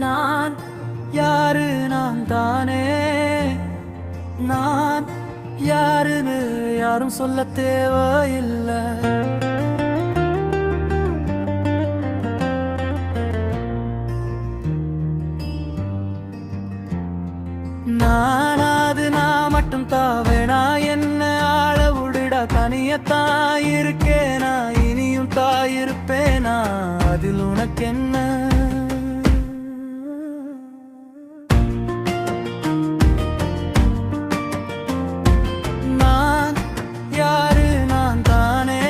நான் யாரு? நான் தானே நான் யாருன்னு யாரும் சொல்ல தேவையில்லை. நானாது நான் மட்டும் தாவேனா, என்ன ஆள விடுடா, தனியத்தான் இருக்கேனா, இனியும் தாயிருப்பேனா, அதில் உனக்கு என்ன? நான் யாரு? நான் தானே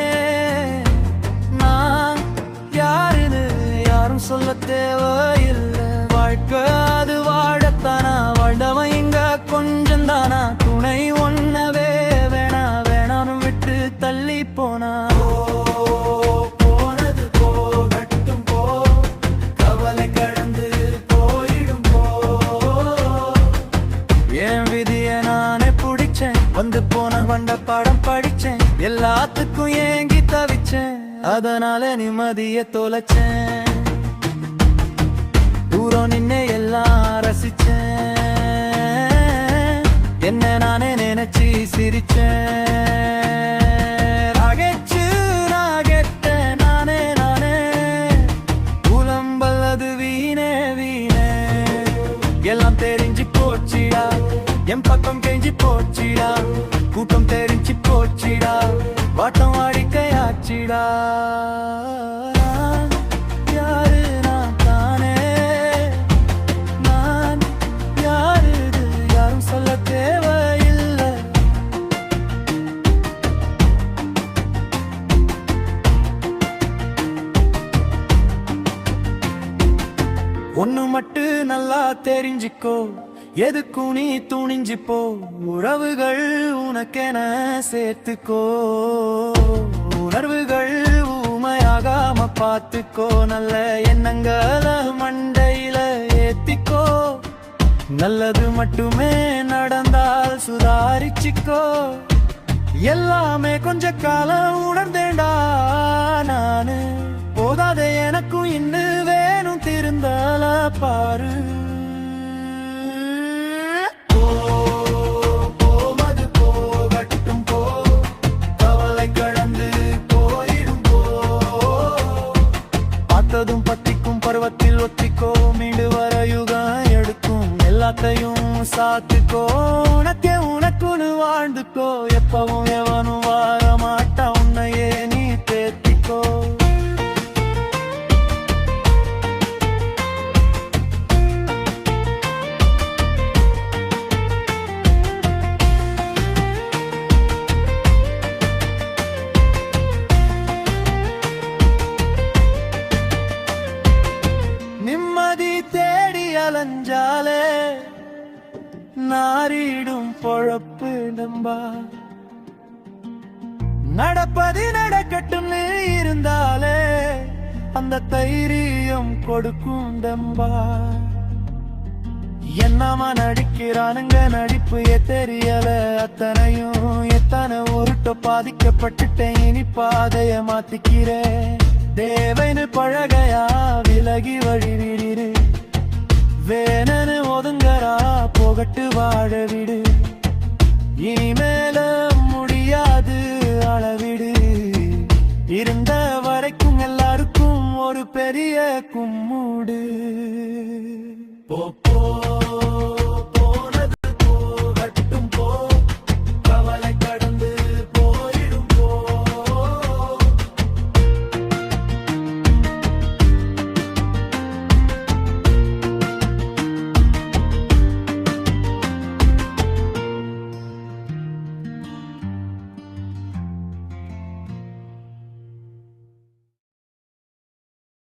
நான் யாருன்னு யாரும் சொல்ல தேவையில்லை. வாழ்க்கை அது வாழத்தானா, வாழ்ந்தவன் இங்க கொஞ்சம் தானா, துணை ஒன்னவே வேணா வேணான்னு விட்டு தள்ளி போனா. போனது போகட்டும் போ, கவலை கடந்து போயிடும் போ. என் விதிய நானே பிடிச்சேன், வந்து போன வண்ட பாடம் படிச்சேன், எல்லாத்துக்கும் ஏங்கி தவிச்சேன், அதனால நிம்மதிய தொலைச்சேன். தூரம் நின்னே எல்லாம் ரசிச்சேன், என்ன நானே நினைச்சு சிரிச்சேன். ராகேச்சு நான் கெட்டேன் நானே நானே, புலம்பல்லது வீணே வீணே. எல்லாம் தெரிஞ்சு போச்சிடா, என் பக்கம் கெஞ்சி போச்சிடா, கூட்டம் தெரிஞ்சு போச்சிடா, வாட்டம் வாடிக்கையாச்சிடா. யாரு? நான் தானே நான் யாரு? யாரும் சொல்ல தேவையில்லை. ஒண்ணு மட்டும் நல்லா தெரிஞ்சுக்கோ, எதுக்கும் நீ துணிஞ்சு போ, உறவுகள் உனக்கென சேர்த்துக்கோ, உணர்வுகள் ஊமையாகாம பார்த்துக்கோ, நல்ல எண்ணங்களை மண்டையில ஏத்திக்கோ, நல்லது மட்டுமே நடந்தால் சுதாரிச்சுக்கோ. எல்லாமே கொஞ்ச காலம் உணர்ந்தேண்டா நானு, போதாதே எனக்கும் இன்னும் வேணும் திருந்தால பாரு. போமது போகட்டும் போ, கவலை கடந்து போயிடும் போ. பார்த்ததும் பத்திக்கும் பருவத்தில் ஒத்திக்கோ, மீண்டு வர யுகம் எடுக்கும், எல்லாத்தையும் சாத்துக்கோ, உனக்கே உனக்குன்னு வாழ்ந்துக்கோ, எப்பவும் எவனும் வாழ மாட்டா, உன்னையே நீ தேத்திக்கோ. நிம்மதி தேடி அலைஞ்சாலே நாரிடும் பொழப்பு நம்பா, நடப்பது நடக்கட்டும் இருந்தாலே அந்த தைரியம் கொடுக்கும் டம்பா. என்னமா நடிக்கிறானுங்க, நடிப்பு தெரியல அத்தனையும், எத்தனை உருட்ட பாதிக்கப்பட்டுட்டேன், இனி பாதைய மாத்திக்கிறேன். தேவைன்னு பழகையா விலகி வழி விடிரு, வேணனு ஒதுங்கரா போகட்டு வாழ விடு, இனிமேல முடியாது அளவிடு, இருந்த வரைக்கும் எல்லாருக்கும் ஒரு பெரிய கும்முடு.